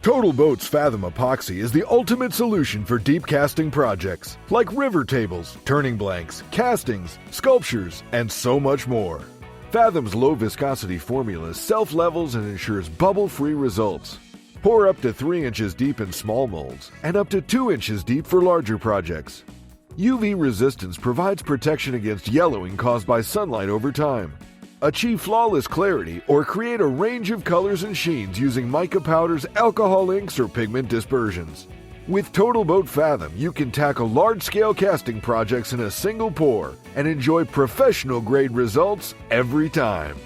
TotalBoat's Fathom Epoxy is the ultimate solution for deep casting projects like river tables, turning blanks, castings, sculptures, and so much more. Fathom's low viscosity formula self-levels and ensures bubble-free results. Pour up to 3 inches deep in small molds and up to 2 inches deep for larger projects. UV resistance provides protection against yellowing caused by sunlight over time. Achieve flawless clarity or create a range of colors and sheens using mica powders, alcohol inks, or pigment dispersions. With TotalBoat Fathom, you can tackle large-scale casting projects in a single pour and enjoy professional-grade results every time.